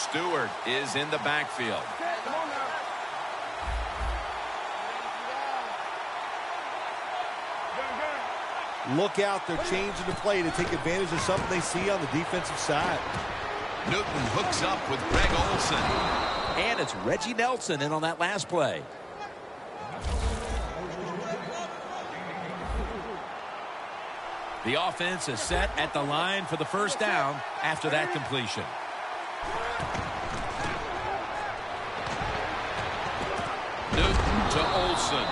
Stewart is in the backfield. Look out, they're changing the play to take advantage of something they see on the defensive side. Newton hooks up with Greg Olsen. And it's Reggie Nelson in on that last play. The offense is set at the line for the first down after that completion. Newton to Olsen.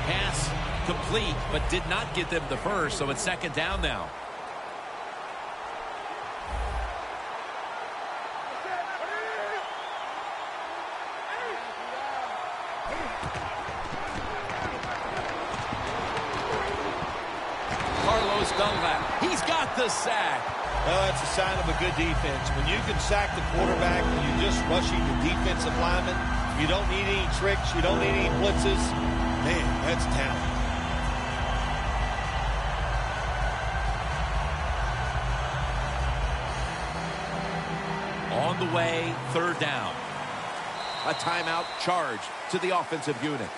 Pass complete, but did not get them the first, so it's second down now. He's got the sack. Well, that's a sign of a good defense. When you can sack the quarterback and you're just rushing the defensive lineman, you don't need any tricks, you don't need any blitzes. Man, that's talent. On the way, third down. A timeout charge to the offensive unit.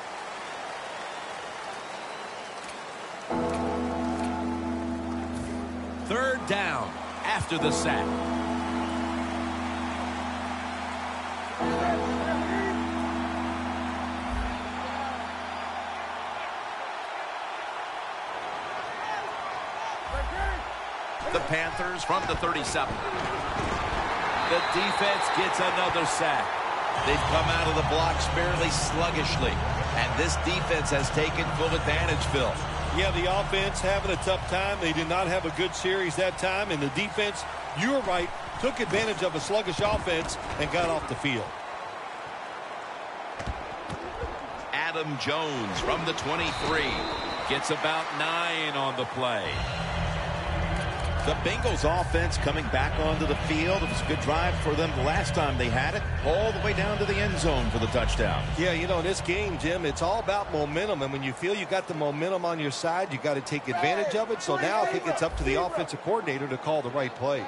Third down after the sack. The Panthers from the 37. The defense gets another sack. They've come out of the blocks fairly sluggishly, and this defense has taken full advantage, Phil. Yeah, the offense having a tough time. They did not have a good series that time. And the defense, you were right, took advantage of a sluggish offense and got off the field. Adam Jones from the 23 gets about 9 on the play. The Bengals offense coming back onto the field. It was a good drive for them the last time they had it, all the way down to the end zone for the touchdown. Yeah, you know, in this game, Jim, it's all about momentum. And when you feel you got the momentum on your side, you got to take advantage of it. So now I think it's up to the offensive coordinator to call the right plays.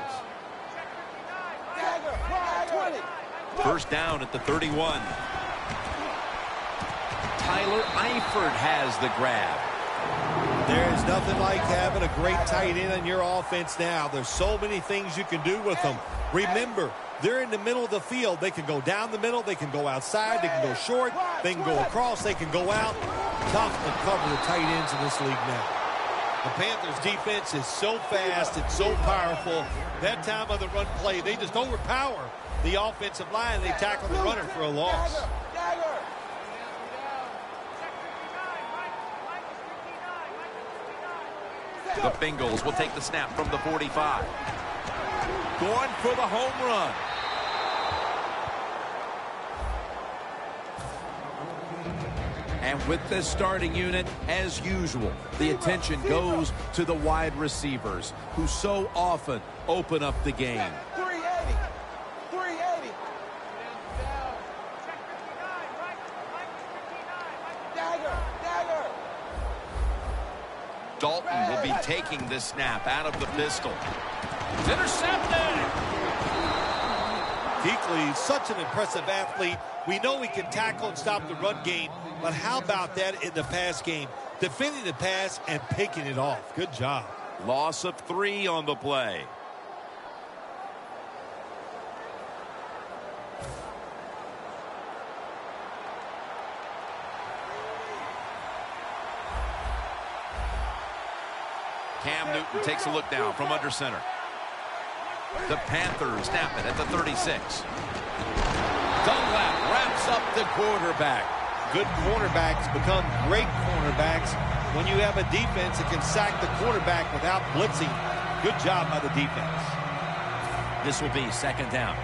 First down at the 31. Tyler Eifert has the grab. There is nothing like having a great tight end in your offense now. There's so many things you can do with them. Remember, they're in the middle of the field. They can go down the middle. They can go outside. They can go short. They can go across. They can go out. Tough to cover the tight ends in this league now. The Panthers' defense is so fast and so powerful. That time of the run play, they just overpower the offensive line. They tackle the runner for a loss. The Bengals will take the snap from the 45. Going for the home run. And with this starting unit, as usual, the attention goes to the wide receivers who so often open up the game. 380. Dagger. Dalton will be taking this snap out of the pistol. It's intercepted. Kuechly is such an impressive athlete. We know he can tackle and stop the run game, but how about that in the pass game? Defending the pass and picking it off. Good job. Loss of 3 on the play. Cam Newton takes a look now from under center. The Panthers snap it at the 36. Dunlap wraps up the quarterback. Good cornerbacks become great cornerbacks when you have a defense that can sack the quarterback without blitzing. Good job by the defense. This will be second down.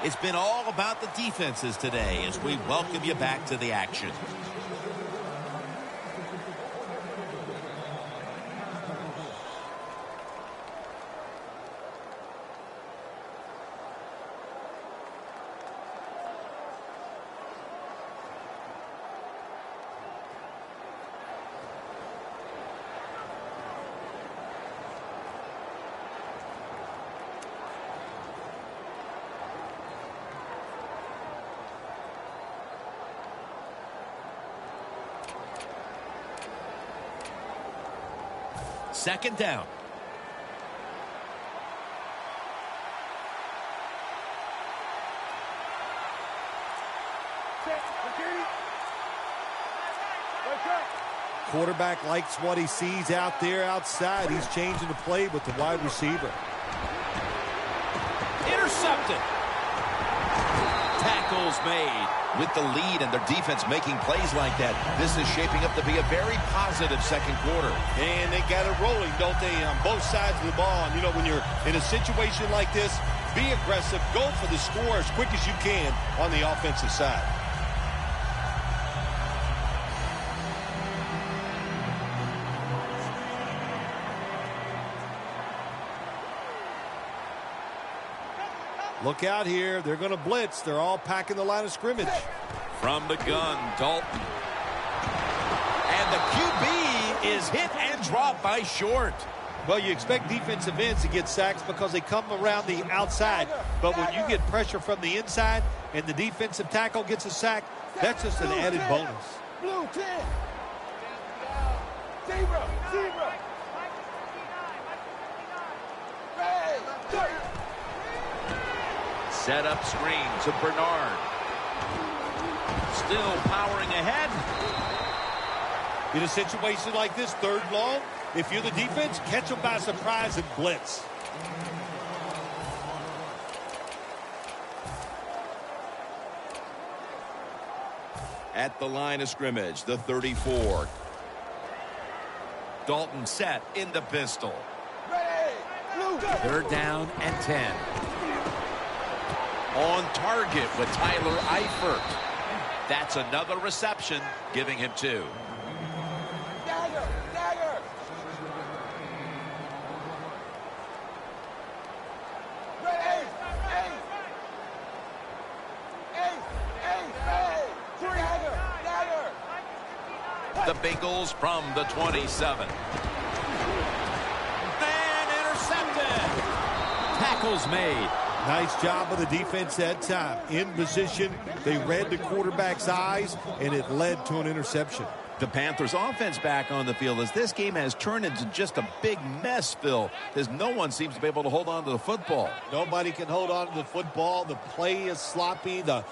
It's been all about the defenses today as we welcome you back to the action. Second down. Quarterback likes what he sees out there outside. He's changing the play with the wide receiver. Intercepted. Tackles made. With the lead and their defense making plays like that, this is shaping up to be a very positive second quarter. And they got it rolling, don't they, on both sides of the ball. And, you know, when you're in a situation like this, be aggressive. Go for the score as quick as you can on the offensive side. Look out here. They're going to blitz. They're all packing the line of scrimmage. From the gun, Dalton. And the QB is hit and dropped by Short. Well, you expect defensive ends to get sacks because they come around the outside. But when you get pressure from the inside and the defensive tackle gets a sack, that's just an added bonus. Blue 10. Zebra. Set up screen to Bernard. Still powering ahead. In a situation like this, third long, if you're the defense, catch them by surprise and blitz. At the line of scrimmage, the 34. Dalton set in the pistol. Blue. Third down and 10. On target with Tyler Eifert. That's another reception, giving him 2. Dagger. The Bengals from the 27. And intercepted. Tackles made. Nice job of the defense that time. In position, they read the quarterback's eyes, and it led to an interception. The Panthers offense back on the field as this game has turned into just a big mess, Phil, as no one seems to be able to hold on to the football. Nobody can hold on to the football. The play is sloppy. The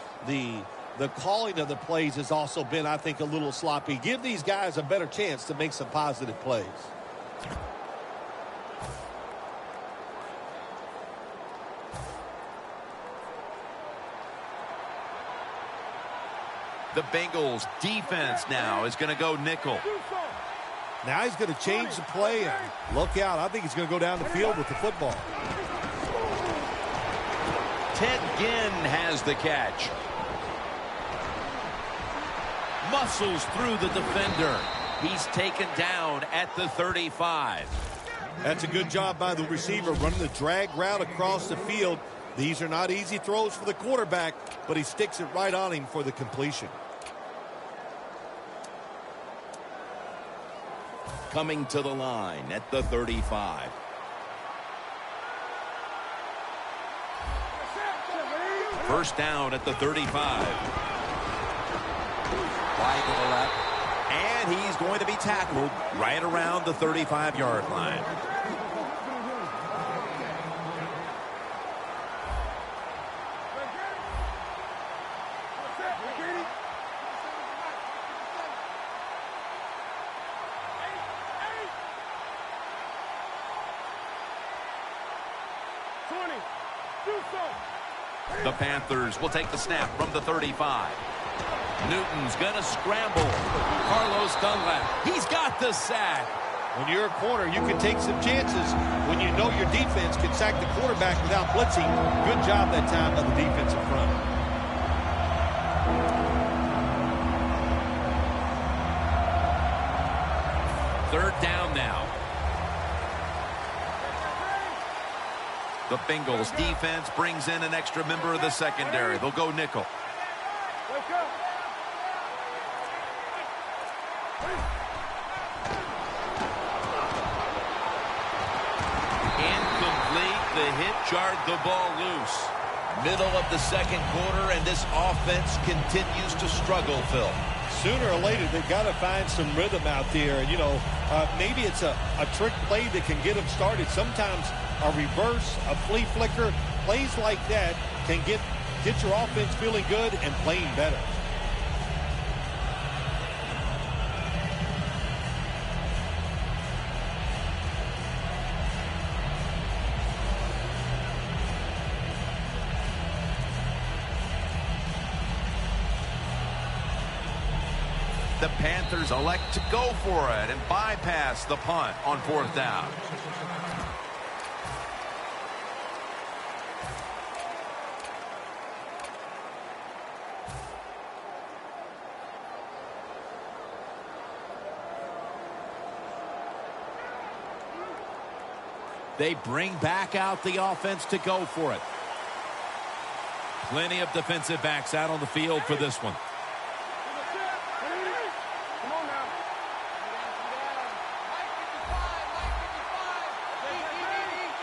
calling of the plays has also been, I think, a little sloppy. Give these guys a better chance to make some positive plays. The Bengals defense now is going to go nickel. Now he's going to change the play. And look out. I think he's going to go down the field with the football. Ted Ginn has the catch. Muscles through the defender. He's taken down at the 35. That's a good job by the receiver running the drag route across the field. These are not easy throws for the quarterback, but he sticks it right on him for the completion. Coming to the line at the 35. First down at the 35. Wide to the left. And he's going to be tackled right around the 35-yard line. The Panthers will take the snap from the 35. Newton's going to scramble. Carlos Dunlap, he's got the sack. When you're a corner, you can take some chances when you know your defense can sack the quarterback without blitzing. Good job that time by the defensive front. Third down now. The Bengals defense brings in an extra member of the secondary. They'll go nickel. Incomplete. The hit jarred the ball loose. Middle of the second quarter, and this offense continues to struggle, Phil. Sooner or later, they've got to find some rhythm out there. And, maybe it's a trick play that can get them started. Sometimes a reverse, a flea flicker, plays like that can get your offense feeling good and playing better. The Panthers elect to go for it and bypass the punt on 4th down. They bring back out the offense to go for it. Plenty of defensive backs out on the field for this one.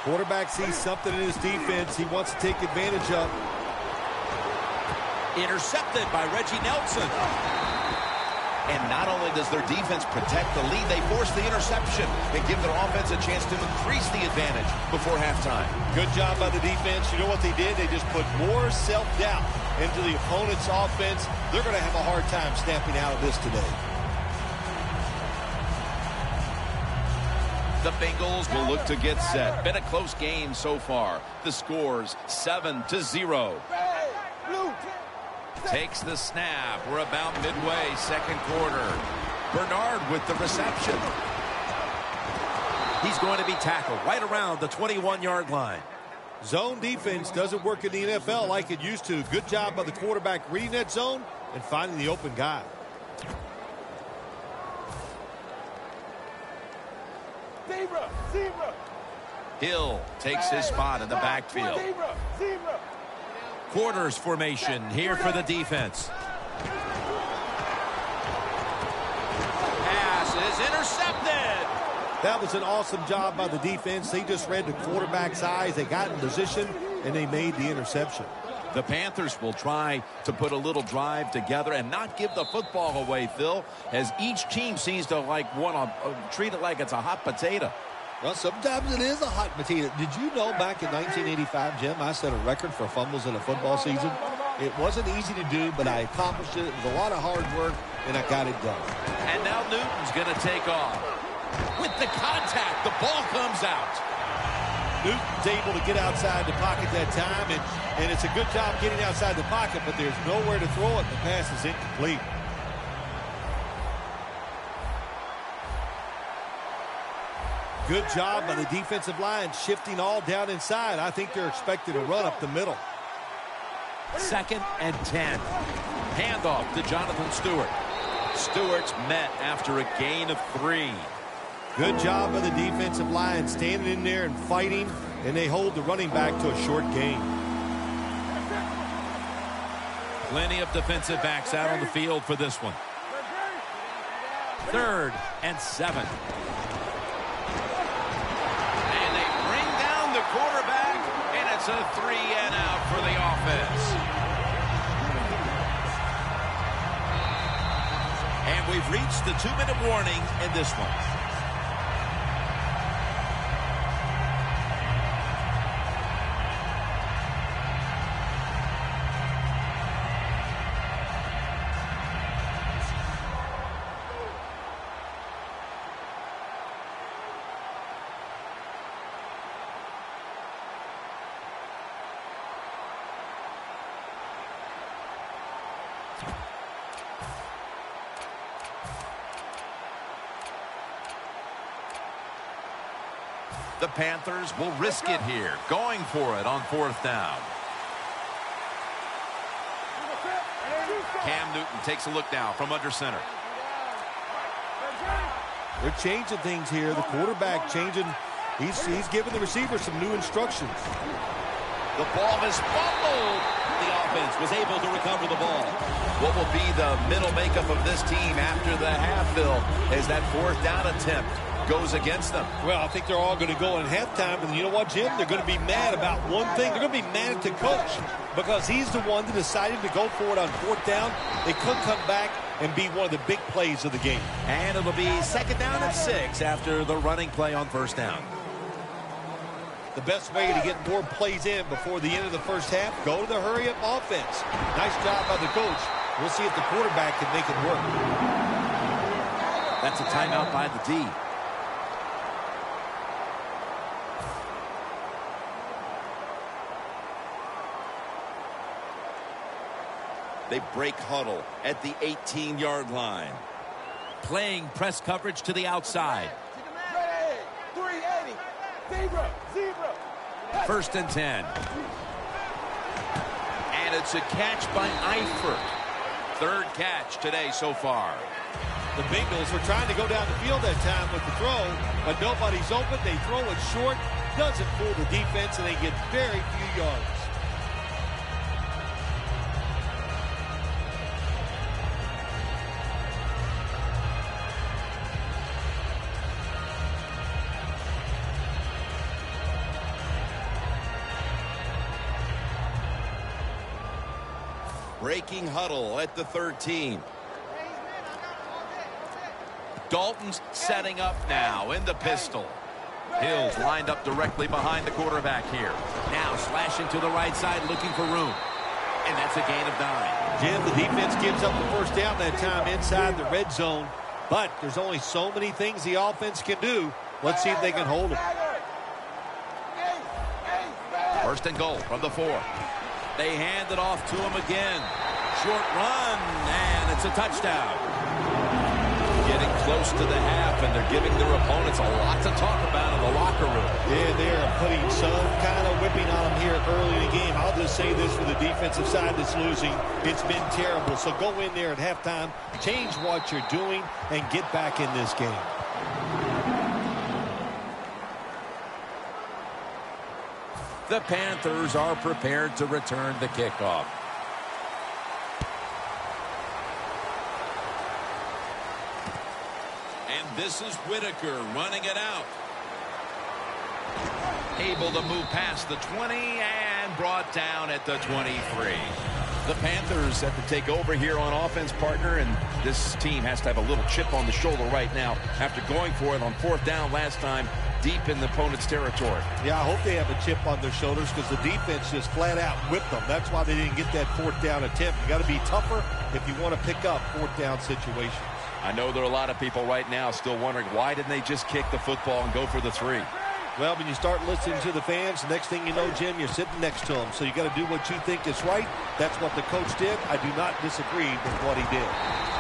Quarterback sees something in his defense he wants to take advantage of. Intercepted by Reggie Nelson. And not only does their defense protect the lead, they force the interception and give their offense a chance to increase the advantage before halftime. Good job by the defense. You know what they did? They just put more self-doubt into the opponent's offense. They're going to have a hard time snapping out of this today. The Bengals will look to get set. Been a close game so far. The score's 7-0. Takes the snap. We're about midway, second quarter. Bernard with the reception. He's going to be tackled right around the 21-yard line. Zone defense doesn't work in the NFL like it used to. Good job by the quarterback reading that zone and finding the open guy. Hill takes his spot in the backfield. Quarters formation here for the defense. Pass is intercepted. That was an awesome job by the defense. They just read the quarterback's eyes. They got in position, and they made the interception. The Panthers will try to put a little drive together and not give the football away, Phil, as each team seems to want to treat it like it's a hot potato. Well, sometimes it is a hot potato. Did you know back in 1985, Jim, I set a record for fumbles in a football season? It wasn't easy to do, but I accomplished it. It was a lot of hard work, and I got it done. And now Newton's going to take off. With the contact, the ball comes out. Newton's able to get outside the pocket that time, and it's a good job getting outside the pocket, but there's nowhere to throw it. The pass is incomplete. Good job by the defensive line, shifting all down inside. I think they're expecting a run up the middle. 2nd and 10. Handoff to Jonathan Stewart. Stewart's met after a gain of 3. Good job by the defensive line, standing in there and fighting, and they hold the running back to a short gain. Plenty of defensive backs out on the field for this one. 3rd and 7. Quarterback, and it's a 3-and-out for the offense. And we've reached the 2-minute warning in this one. The Panthers will risk it here, going for it on 4th down. Cam Newton takes a look now from under center. They're changing things here. The quarterback changing. He's giving the receiver some new instructions. The ball is fumbled. The offense was able to recover the ball. What will be the middle makeup of this team after the half, Bill, is that 4th down attempt? goes against them. Well, I think they're all going to go in halftime, and you know what, Jim? They're going to be mad about one thing. They're going to be mad at the coach because he's the one that decided to go for it on fourth down. They could come back and be one of the big plays of the game. And it'll be second down and 6 after the running play on first down. The best way to get more plays in before the end of the first half, go to the hurry-up offense. Nice job by the coach. We'll see if the quarterback can make it work. That's a timeout by the D. They break huddle at the 18-yard line. Playing press coverage to the outside. Ready. 380. Zebra. Zebra. First and 10. And it's a catch by Eifert. Third catch today so far. The Bengals were trying to go down the field that time with the throw, but nobody's open. They throw it short. Doesn't fool the defense, and they get very few yards. Breaking huddle at the 13. Dalton's setting up now in the pistol. Hill's lined up directly behind the quarterback here. Now slashing to the right side, looking for room. And that's a gain of 9. Jim, the defense gives up the first down that time inside the red zone. But there's only so many things the offense can do. Let's see if they can hold it. First and goal from the 4. They hand it off to him again. Short run, and it's a touchdown. Getting close to the half, and they're giving their opponents a lot to talk about in the locker room. Yeah, they're putting some kind of whipping on them here early in the game. I'll just say this for the defensive side that's losing. It's been terrible. So go in there at halftime, change what you're doing, and get back in this game. The Panthers are prepared to return the kickoff. And this is Whitaker running it out. Able to move past the 20 and brought down at the 23. The Panthers have to take over here on offense, partner, and this team has to have a little chip on the shoulder right now after going for it on fourth down last time deep in the opponent's territory. Yeah, I hope they have a chip on their shoulders because the defense just flat out whipped them. That's why they didn't get that fourth down attempt. You got to be tougher if you want to pick up fourth down situations. I know there are a lot of people right now still wondering why didn't they just kick the football and go for the 3. Well, when you start listening to the fans, the next thing you know, Jim, you're sitting next to them. So you got to do what you think is right. That's what the coach did. I do not disagree with what he did.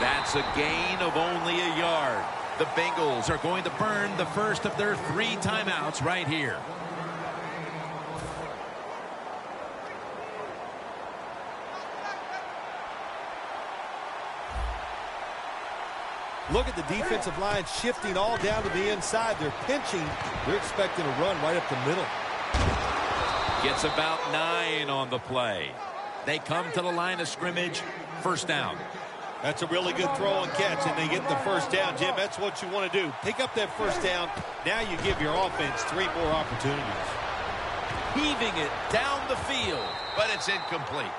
That's a gain of only a yard. The Bengals are going to burn the first of their 3 timeouts right here. Look at the defensive line shifting all down to the inside. They're pinching. They're expecting a run right up the middle. Gets about 9 on the play. They come to the line of scrimmage. First down. That's a really good throw and catch, and they get the first down. Jim, that's what you want to do. Pick up that first down. Now you give your offense 3 more opportunities. Heaving it down the field, but it's incomplete.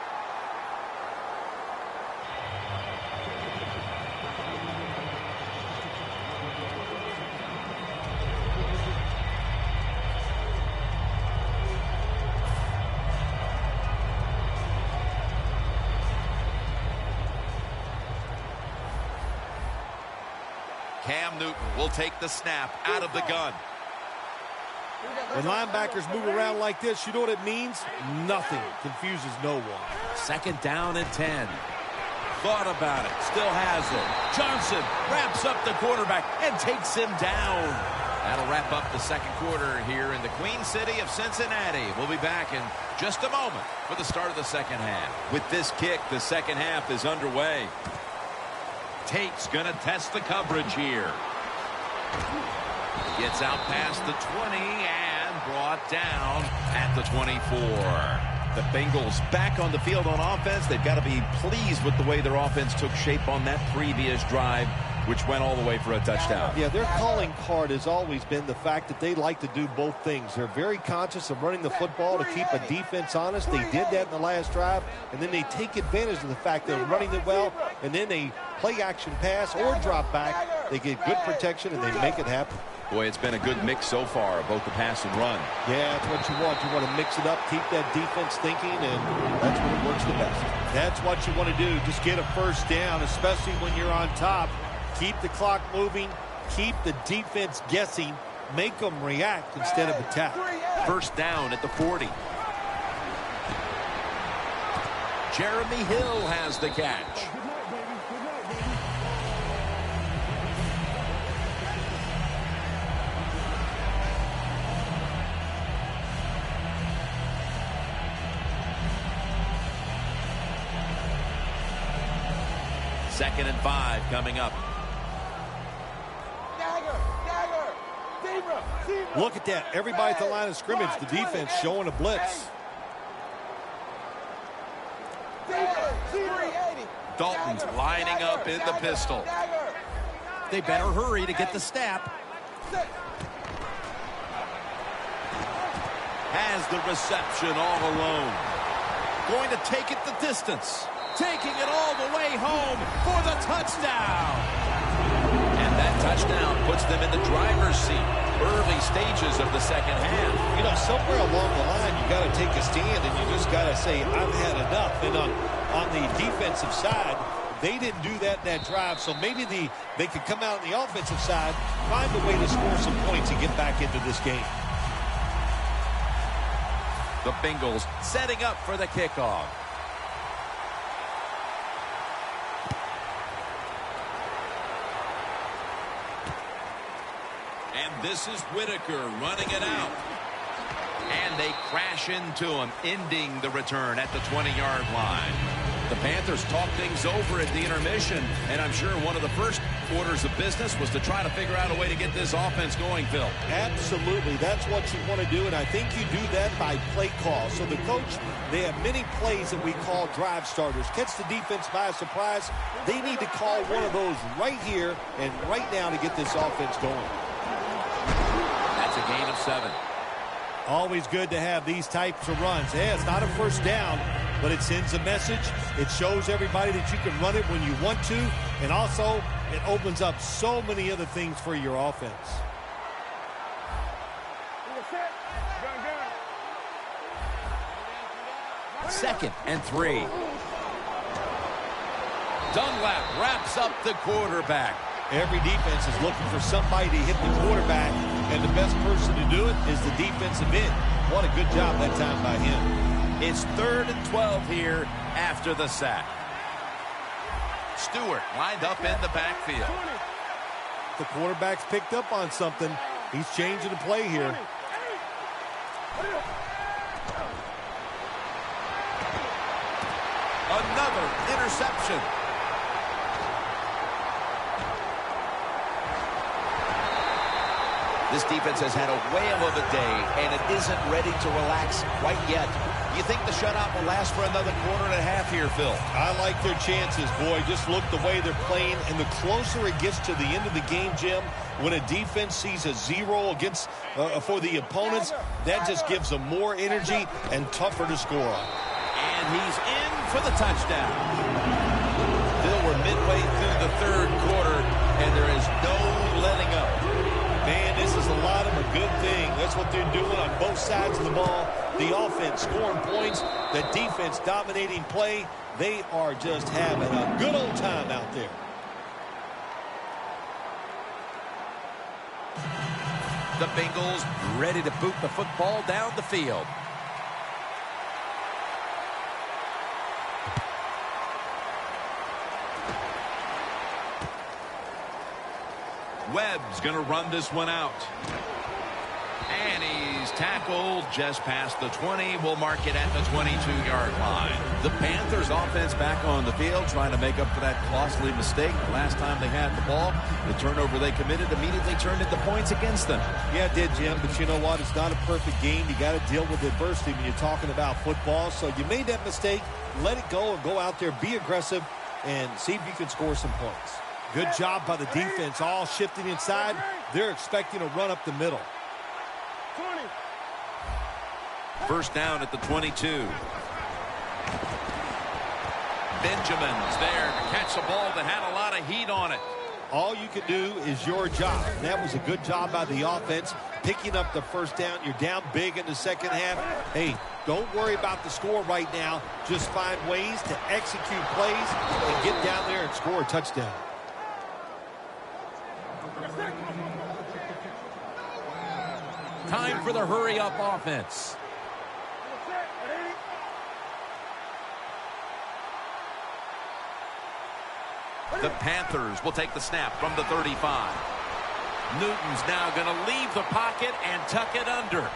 Cam Newton will take the snap out of the gun. When linebackers move around like this, you know what it means? Nothing. Confuses no one. Second down and 10. Thought about it. Still has it. Johnson wraps up the quarterback and takes him down. That'll wrap up the second quarter here in the Queen City of Cincinnati. We'll be back in just a moment for the start of the second half. With this kick, the second half is underway. Tate's going to test the coverage here. Gets out past the 20 and brought down at the 24. The Bengals back on the field on offense. They've got to be pleased with the way their offense took shape on that previous drive. which went all the way for a touchdown. Yeah, their calling card has always been the fact that they like to do both things. They're very conscious of running the football to keep a defense honest. They did that in the last drive, and then they take advantage of the fact they're running it well, and then they play action pass or drop back. They get good protection, and they make it happen. Boy, it's been a good mix so far, both the pass and run. Yeah, that's what you want. You want to mix it up, keep that defense thinking, and that's when it works the best. That's what you want to do. Just get a first down, especially when you're on top. Keep the clock moving. Keep the defense guessing. Make them react instead of attack. First down at the 40. Jeremy Hill has the catch. Second and 5 coming up. Look at that. Everybody at the line of scrimmage. The defense showing a blitz. Dalton's lining up in the pistol. They better hurry to get the snap. Has the reception all alone. Going to take it the distance. Taking it all the way home for the touchdown. And that touchdown puts them in the driver's seat. Early stages of the second half. You know, somewhere along the line, you got to take a stand, and you just got to say, I've had enough. And on the defensive side, they didn't do that in that drive, so maybe they could come out on the offensive side, find a way to score some points and get back into this game. The Bengals setting up for the kickoff. And this is Whitaker running it out. And they crash into him, ending the return at the 20-yard line. The Panthers talk things over at the intermission, and I'm sure one of the first orders of business was to try to figure out a way to get this offense going, Phil. Absolutely. That's what you want to do, and I think you do that by play call. So the coach, they have many plays that we call drive starters. Catch the defense by surprise. They need to call one of those right here and right now to get this offense going. That's a gain of 7. Always good to have these types of runs. Yeah, it's not a first down, but it sends a message. It shows everybody that you can run it when you want to, and also it opens up so many other things for your offense. Second and 3. Dunlap wraps up the quarterback. Every defense is looking for somebody to hit the quarterback, and the best person to do it is the defensive end. What a good job that time by him. It's 3rd and 12 here after the sack. Stewart lined up in the backfield. The quarterback's picked up on something. He's changing the play here. Another interception. This defense has had a whale of a day, and it isn't ready to relax quite yet. You think the shutout will last for another quarter and a half here, Phil? I like their chances, boy. Just look the way they're playing, and the closer it gets to the end of the game, Jim, when a defense sees a 0 against for the opponents, that just gives them more energy and tougher to score on. And he's in for the touchdown. Phil, we're midway through the 3rd quarter, and there is no letting up. Man, this is a lot of a good thing. That's what they're doing on both sides of the ball. The offense scoring points, the defense dominating play. They are just having a good old time out there. The Bengals ready to boot the football down the field. Webb's going to run this one out. And he's tackled just past the 20. We'll mark it at the 22-yard line. The Panthers offense back on the field trying to make up for that costly mistake. The last time they had the ball, the turnover they committed immediately turned into points against them. Yeah, it did, Jim, but you know what? It's not a perfect game. You got to deal with adversity when you're talking about football. So you made that mistake. Let it go and go out there, be aggressive, and see if you can score some points. Good job by the defense, all shifting inside. They're expecting a run up the middle. 20. First down at the 22. Benjamin's there to catch a ball that had a lot of heat on it. All you can do is your job. That was a good job by the offense, picking up the first down. You're down big in the second half. Hey, don't worry about the score right now. Just find ways to execute plays and get down there and score a touchdown. Time for the hurry-up offense. The Panthers will take the snap from the 35. Newton's now going to leave the pocket and tuck it under.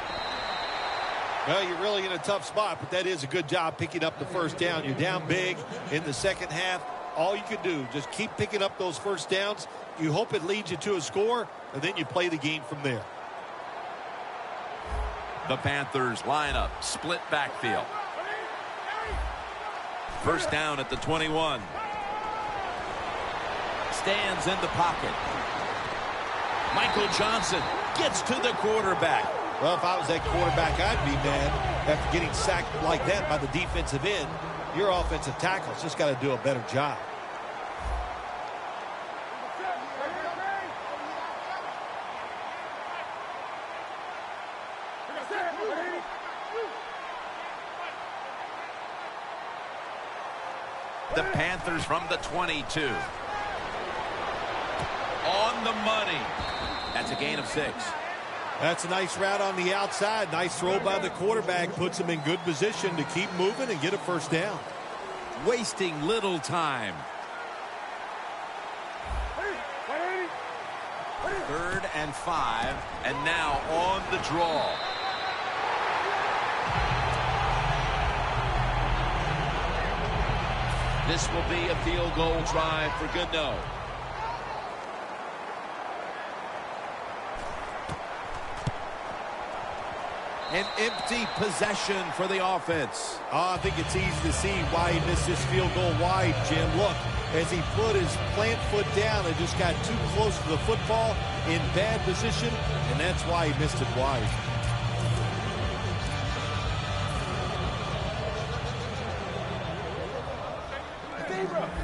Well, you're really in a tough spot, but that is a good job picking up the first down. You're down big in the second half. All you can do, just keep picking up those first downs. You hope it leads you to a score, and then you play the game from there. The Panthers line up, split backfield. First down at the 21. Stands in the pocket. Michael Johnson gets to the quarterback. Well, if I was that quarterback, I'd be mad after getting sacked like that by the defensive end. Your offensive tackle's just got to do a better job. The Panthers from the 22. On the money. That's a gain of 6. That's a nice route on the outside. Nice throw by the quarterback. Puts him in good position to keep moving and get a first down. Wasting little time. 3rd and 5. And now on the draw. This will be a field goal try for Goodnow. An empty possession for the offense. I think it's easy to see why he missed this field goal wide, Jim. Look, as he put his plant foot down and just got too close to the football in bad position, and that's why he missed it wide.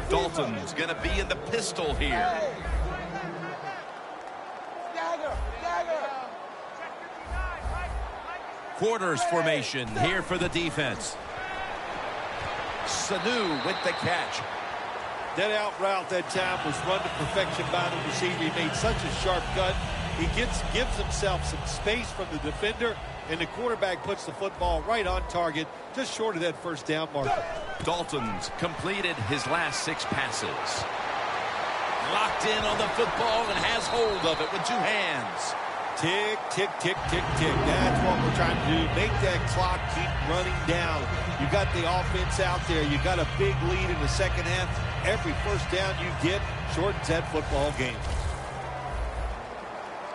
Dalton's going to be in the pistol here. Quarters formation here for the defense. Sanu with the catch. That out route that time was run to perfection by the receiver. He made such a sharp cut. He gives himself some space from the defender, and the quarterback puts the football right on target, just short of that first down marker. Dalton's completed his last 6 passes. Locked in on the football and has hold of it with 2 hands. Tick, tick, tick, tick, tick. That's what we're trying to do. Make that clock keep running down. You got the offense out there. You got a big lead in the second half. Every first down you get shortens that football game.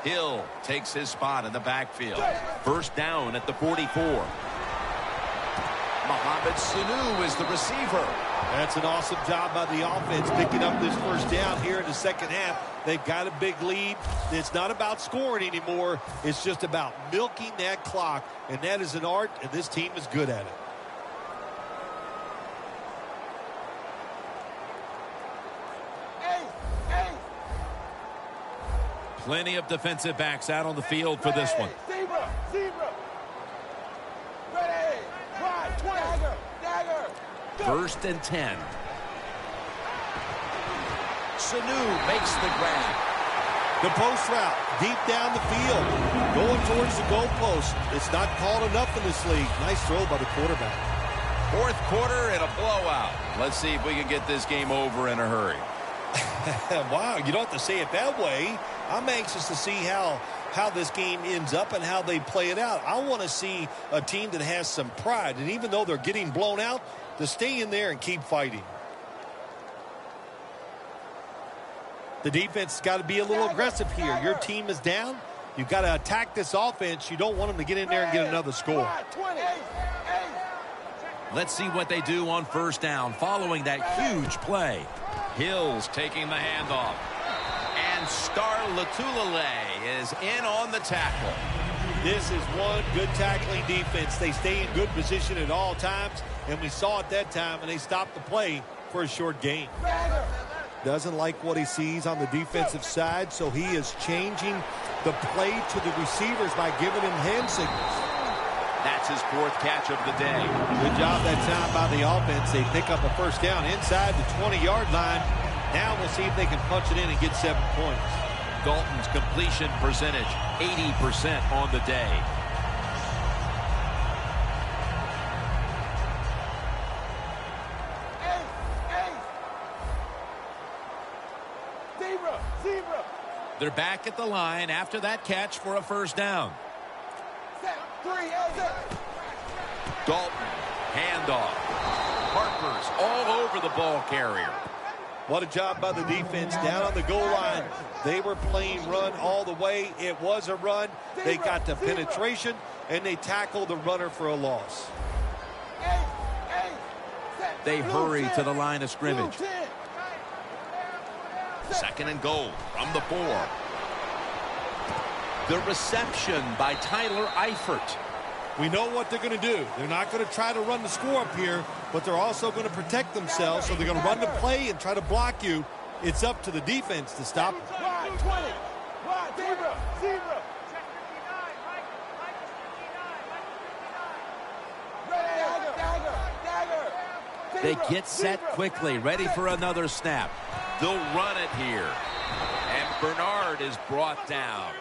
Hill takes his spot in the backfield. First down at the 44. Mohamed Sanu is the receiver. That's an awesome job by the offense picking up this first down here in the second half. They've got a big lead. It's not about scoring anymore. It's just about milking that clock, and that is an art, and this team is good at it. Plenty of defensive backs out on the field for this one. Zebra. Ready. Right. Dagger. First and 10. Sanu makes the grab. The post route, deep down the field, going towards the goalpost. It's not called enough in this league. Nice throw by the quarterback. 4th quarter and a blowout. Let's see if we can get this game over in a hurry. Wow, you don't have to say it that way. I'm anxious to see how this game ends up and how they play it out. I want to see a team that has some pride, and even though they're getting blown out, to stay in there and keep fighting. The defense has got to be a little aggressive here. Your team is down. You've got to attack this offense. You don't want them to get in there and get another score. Let's see what they do on first down following that huge play. Hill's taking the handoff. And Star Latulele is in on the tackle. This is one good tackling defense. They stay in good position at all times, and we saw it that time, and they stopped the play for a short gain. Doesn't like what he sees on the defensive side, so he is changing the play to the receivers by giving him hand signals. That's his 4th catch of the day. Good job that time by the offense. They pick up a first down inside the 20-yard line. Now we'll see if they can punch it in and get 7 points. Dalton's completion percentage, 80% on the day. Zebra. They're back at the line after that catch for a first down. Dalton, handoff. Harper's all over the ball carrier. What a job by the defense down on the goal line. They were playing run all the way. It was a run. They got the penetration, and they tackled the runner for a loss. They hurry to the line of scrimmage. 2nd and goal from the 4. The reception by Tyler Eifert. We know what they're going to do. They're not going to try to run the score up here, but they're also going to protect themselves, so they're going to run the play and try to block you. It's up to the defense to stop them. Zebra. They get set quickly, ready for another snap. They'll run it here. And Bernard is brought down.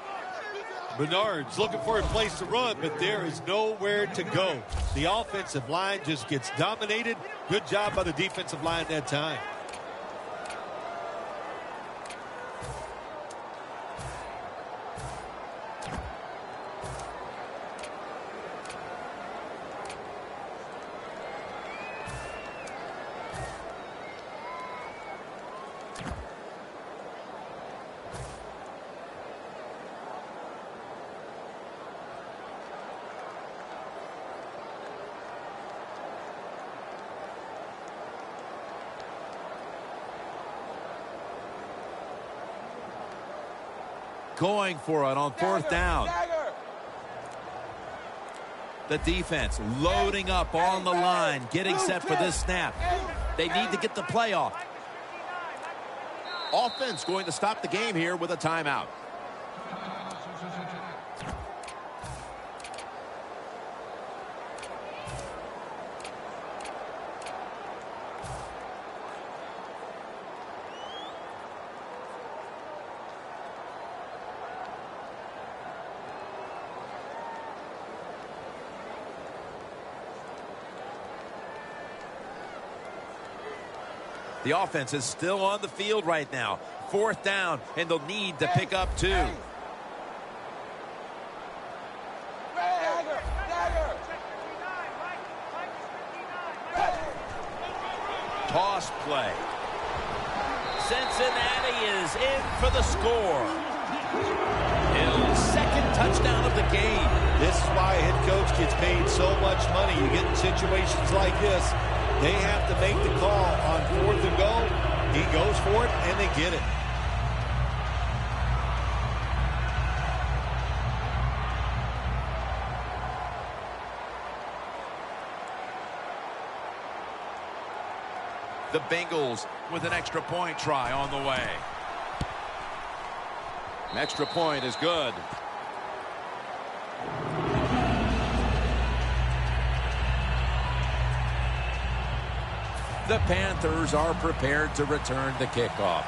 Bernard's looking for a place to run, but there is nowhere to go. The offensive line just gets dominated. Good job by the defensive line that time. Going for it on 4th down. The defense loading up on the line, getting set for this snap. They need to get the play off. Offense going to stop the game here with a timeout. The offense is still on the field right now. 4th down, and they'll need to pick up 2. Toss play. Cincinnati is in for the score. Hill's 2nd touchdown of the game. This is why a head coach gets paid so much money. You get in situations like this, they have to make the call on 4th and goal. He goes for it, and they get it. The Bengals with an extra point try on the way. An extra point is good. The Panthers are prepared to return the kickoff.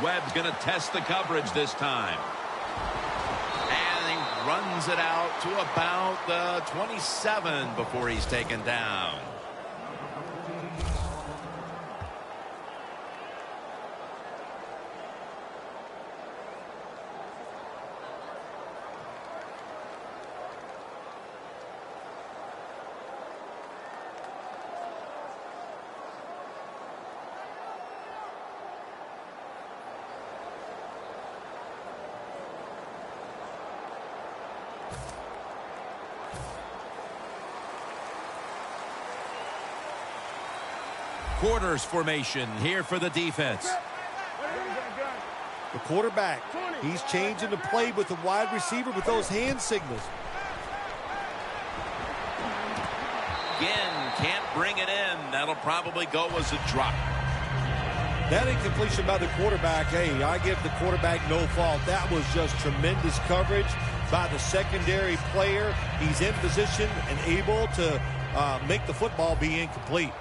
Webb's going to test the coverage this time. And he runs it out to about the 27 before he's taken down. Quarters formation here for the defense. The quarterback, he's changing the play with the wide receiver with those hand signals. Again, can't bring it in. That'll probably go as a drop. That incompletion by the quarterback, hey, I give the quarterback no fault. That was just tremendous coverage by the secondary player. He's in position and able to make the football be incomplete.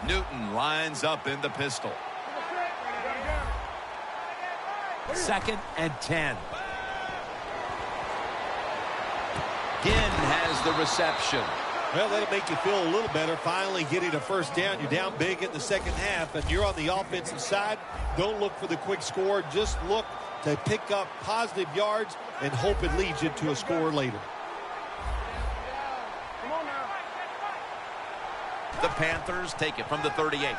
Newton lines up in the pistol. 2nd and 10. Ginn has the reception. Well, that'll make you feel a little better. Finally getting a first down. You're down big in the second half, and you're on the offensive side. Don't look for the quick score. Just look to pick up positive yards and hope it leads you to a score later. The Panthers take it from the 38.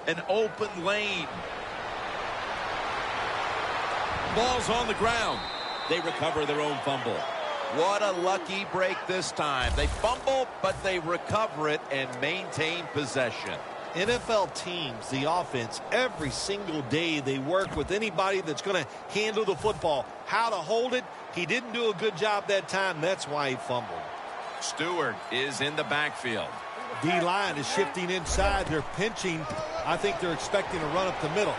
An open lane. Ball's on the ground. They recover their own fumble. What a lucky break this time. They fumble, but they recover it and maintain possession. NFL teams, the offense, every single day they work with anybody that's going to handle the football. How to hold it, he didn't do a good job that time. That's why he fumbled. Stewart is in the backfield. D-line is shifting inside. They're pinching. I think they're expecting a run up the middle.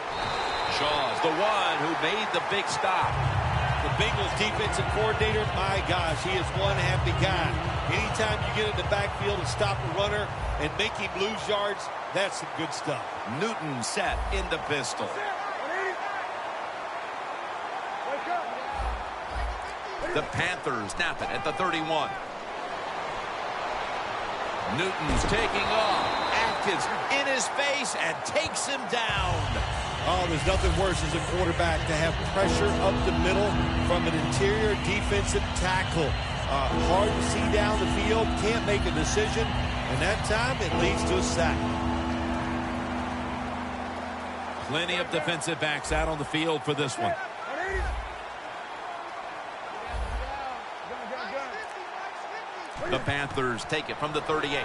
Shaw's the one who made the big stop. The Bengals defensive coordinator, my gosh, he is one happy guy. Anytime you get in the backfield and stop a runner and make him lose yards, that's some good stuff. Newton set in the pistol. The Panthers snap it at the 31. Newton's taking off. Atkins in his face and takes him down. Oh, there's nothing worse as a quarterback to have pressure up the middle from an interior defensive tackle. Hard to see down the field, can't make a decision, and that time it leads to a sack. Plenty of defensive backs out on the field for this one. The Panthers take it from the 38.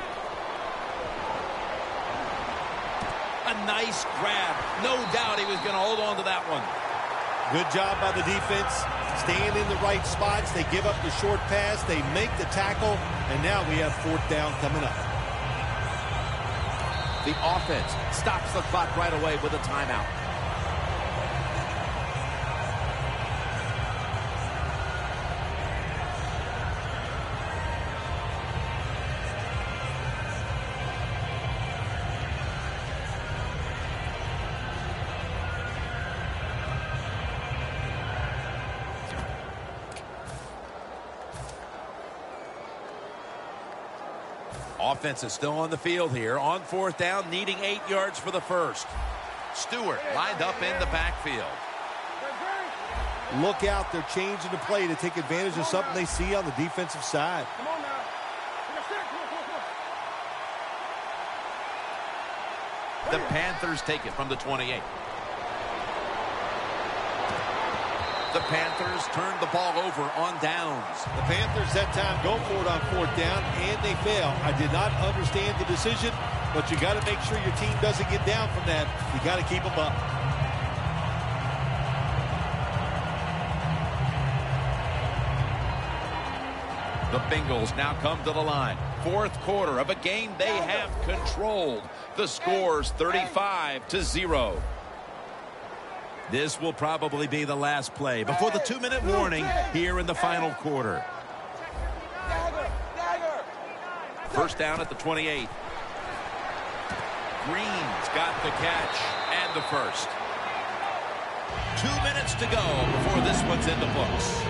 A nice grab. No doubt he was going to hold on to that one. Good job by the defense. Staying in the right spots. They give up the short pass. They make the tackle. And now we have 4th down coming up. The offense stops the clock right away with a timeout. Offense is still on the field here. On 4th down, needing 8 yards for the first. Stewart lined up in the backfield. Look out. They're changing the play to take advantage of something they see on the defensive side. The Panthers take it from the 28. The Panthers turn the ball over on downs. The Panthers that time go for it on 4th down, and they fail. I did not understand the decision, but you got to make sure your team doesn't get down from that. You got to keep them up. The Bengals now come to the line. 4th quarter of a game they have controlled. The score's 35-0. This will probably be the last play before the 2-minute warning here in the final quarter. First down at the 28. Green's got the catch and the first. 2 minutes to go before this one's in the books.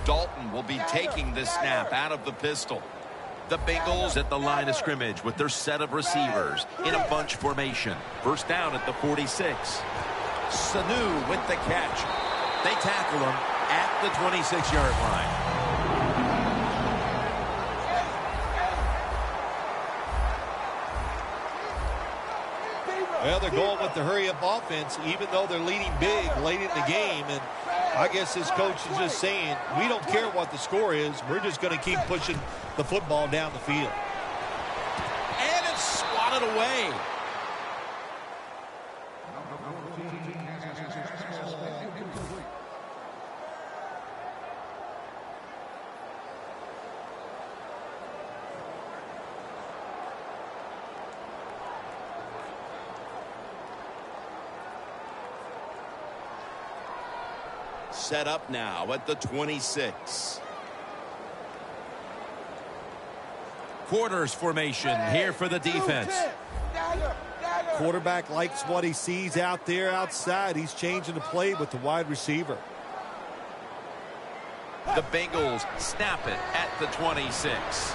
Dalton will be taking this snap out of the pistol. The Bengals at the line of scrimmage with their set of receivers in a bunch formation. First down at the 46. Sanu with the catch. They tackle him at the 26-yard line. Well, they're going with the hurry-up offense, even though they're leading big late in the game. And I guess this coach is just saying, we don't care what the score is. We're just going to keep pushing the football down the field. And it's swatted away. Set up now at the 26. Quarters formation here for the defense. Quarterback likes what he sees out there outside. He's changing the play with the wide receiver. The Bengals snap it at the 26.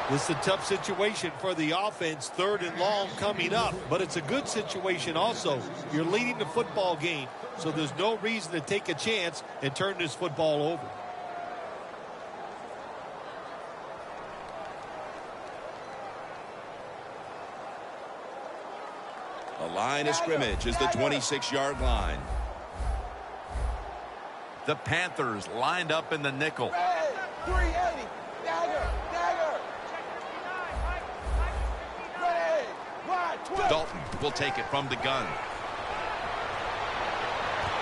This is a tough situation for the offense, 3rd and long coming up, but it's a good situation also. You're leading the football game, so there's no reason to take a chance and turn this football over. The line of scrimmage is the 26-yard line. The Panthers lined up in the nickel. 380. Dagger. Dalton will take it from the gun.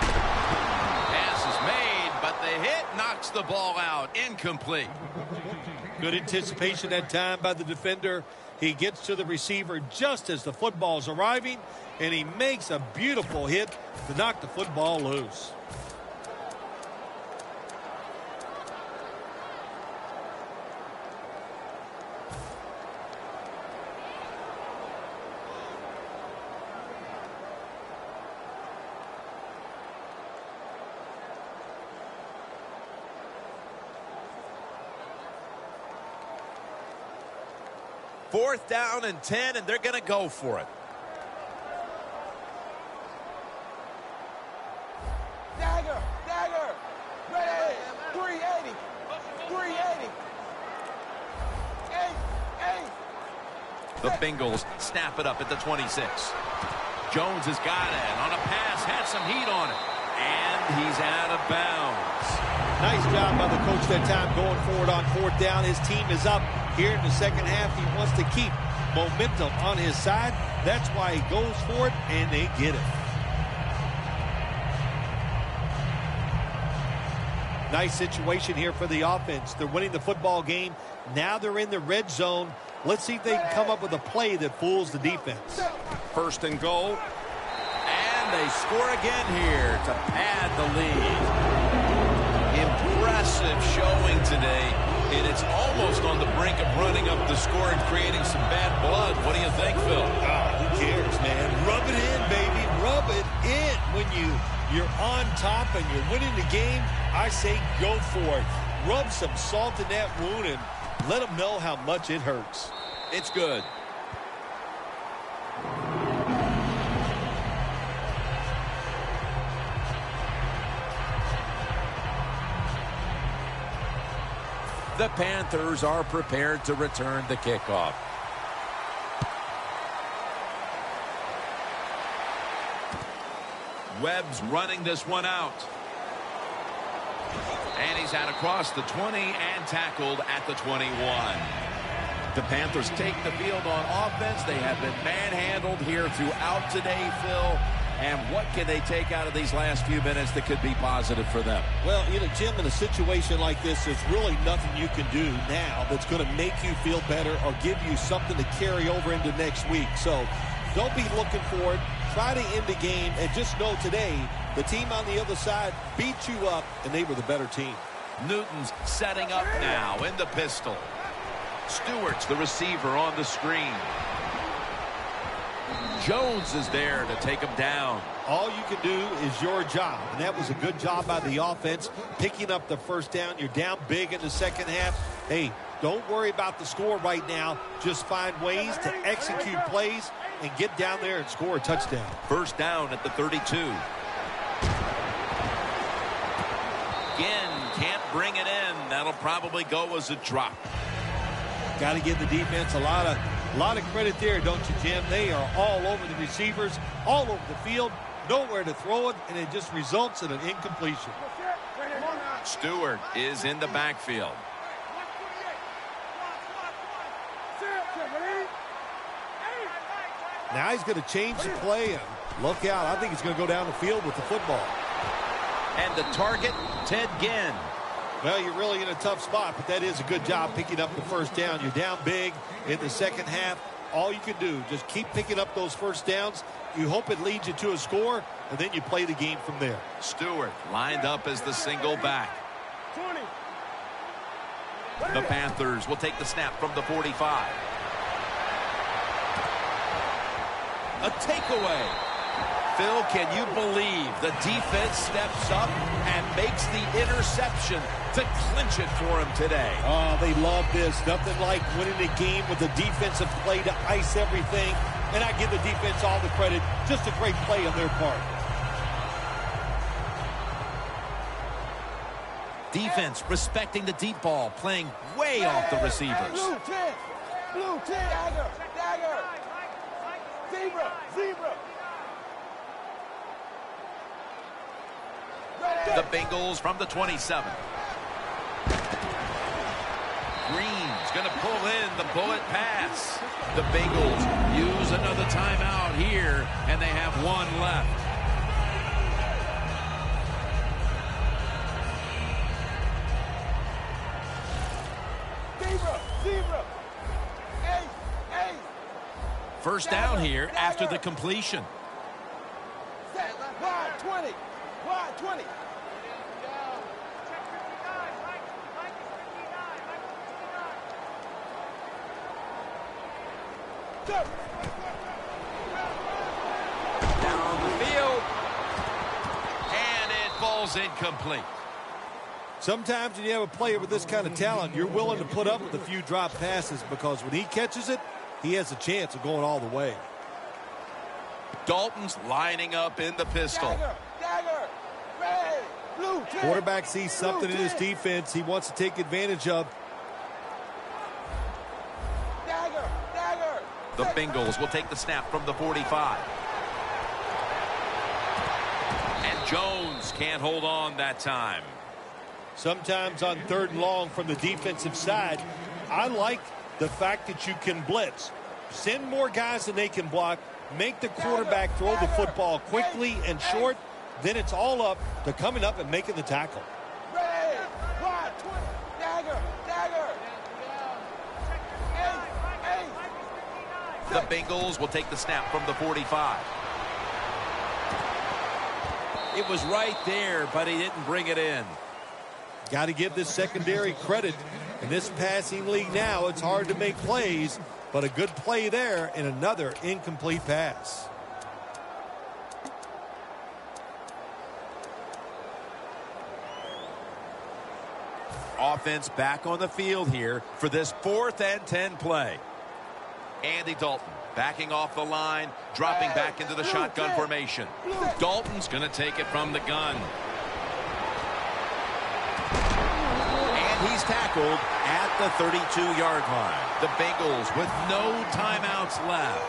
Pass is made, but the hit knocks the ball out. Incomplete. Good anticipation that time by the defender. He gets to the receiver just as the football's arriving, and he makes a beautiful hit to knock the football loose. Fourth down and 10, and they're going to go for it. Dagger. Ready. 380. 380. 8. The Bengals snap it up at the 26. Jones has got it on a pass, had some heat on it, and he's out of bounds. Nice job by the coach that time going forward on 4th down. His team is up here in the second half. He wants to keep momentum on his side. That's why he goes for it, and they get it. Nice situation here for the offense. They're winning the football game. Now they're in the red zone. Let's see if they can come up with a play that fools the defense. First and goal. And they score again here to pad the lead. Impressive showing today, and it's almost on the brink of running up the score and creating some bad blood. What do you think, Phil? Who cares, man? Rub it in, baby. Rub it in. When you're on top and you're winning the game, I say go for it. Rub some salt in that wound and let them know how much it hurts. It's good. The Panthers are prepared to return the kickoff. Webb's running this one out. And he's out across the 20 and tackled at the 21. The Panthers take the field on offense. They have been manhandled here throughout today, Phil. And what can they take out of these last few minutes that could be positive for them? Well, Jim, in a situation like this, there's really nothing you can do now that's going to make you feel better or give you something to carry over into next week. So don't be looking for it. Try to end the game, and just know today the team on the other side beat you up, and they were the better team. Newton's setting up now in the pistol. Stewart's the receiver on the screen. Jones is there to take him down. All you can do is your job, and that was a good job by the offense, picking up the first down. You're down big in the second half. Hey, don't worry about the score right now. Just find ways to execute plays and get down there and score a touchdown. First down at the 32. Again, can't bring it in. That'll probably go as a drop. Got to give the defense a lot of credit there, don't you, Jim? They are all over the receivers, all over the field, nowhere to throw it, and it just results in an incompletion. Stewart is in the backfield. Now he's going to change the play, and look out. I think he's going to go down the field with the football. And the target, Ted Ginn. Well, you're really in a tough spot, but that is a good job picking up the first down. You're down big in the second half. All you can do, just keep picking up those first downs. You hope it leads you to a score, and then you play the game from there. Stewart lined up as the single back. The Panthers will take the snap from the 45. A takeaway. Phil, can you believe the defense steps up and makes the interception to clinch it for him today? Oh, they love this. Nothing like winning a game with a defensive play to ice everything. And I give the defense all the credit. Just a great play on their part. Defense respecting the deep ball, playing way off the receivers. Blue 10. Blue 10. Dagger. Dagger. Zebra. Zebra. The Bengals from the 27. Green's going to pull in the bullet pass. The Bengals use another timeout here, and they have one left. Zebra. Zebra. Ace. Ace. First down here after the completion. Set. Wide 20. Wide 20. Down the field. And it falls incomplete. Sometimes when you have a player with this kind of talent, you're willing to put up with a few drop passes because when he catches it, he has a chance of going all the way. Dalton's lining up in the pistol. Dagger. Dagger. Red. Blue 10. Quarterback sees something in his defense he wants to take advantage of. Dagger. Dagger. The Bengals will take the snap from the 45. And Jones can't hold on that time. Sometimes on third and long from the defensive side, I like the fact that you can blitz. Send more guys than they can block. Make the quarterback throw the football quickly and short. Then it's all up to coming up and making the tackle. Red. Wide 20. Dagger. Dagger. Ace. Ace. The Bengals will take the snap from the 45. It was right there, but he didn't bring it in. Got to give this secondary credit. In this passing league now, it's hard to make plays, but a good play there and another incomplete pass. Offense back on the field here for this 4th and 10 play. Andy Dalton backing off the line, dropping back into the shotgun formation. Dalton's going to take it from the gun. And he's tackled at the 32-yard line. The Bengals with no timeouts left.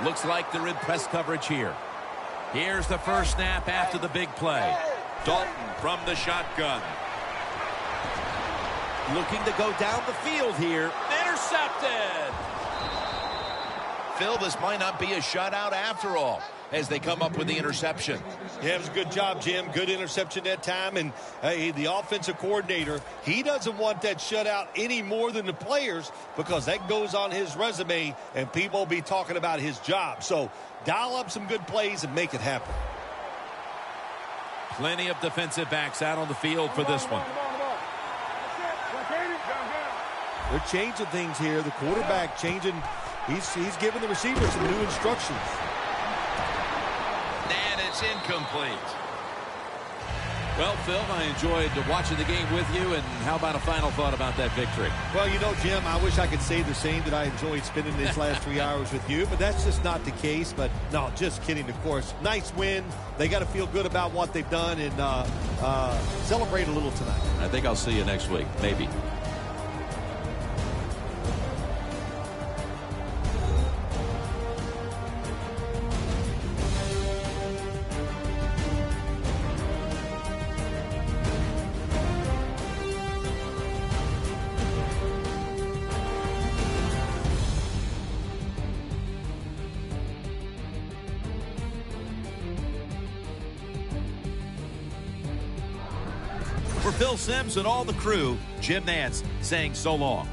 Looks like they're in press coverage here. Here's the first snap after the big play. Dalton from the shotgun. Looking to go down the field here. Intercepted. Phil, this might not be a shutout after all as they come up with the interception. Yeah, it was a good job, Jim. Good interception that time. And hey, the offensive coordinator, he doesn't want that shutout any more than the players because that goes on his resume and people will be talking about his job. So dial up some good plays and make it happen. Plenty of defensive backs out on the field for this one. They're changing things here. The quarterback changing He's giving the receiver some new instructions. And it's incomplete. Well, Phil, I enjoyed watching the game with you, and how about a final thought about that victory? Well, you know, Jim, I wish I could say the same, that I enjoyed spending these last 3 hours with you, but that's just not the case. But, no, just kidding, of course. Nice win. They got to feel good about what they've done and celebrate a little tonight. I think I'll see you next week, maybe. For Phil Simms and all the crew, Jim Nantz saying so long.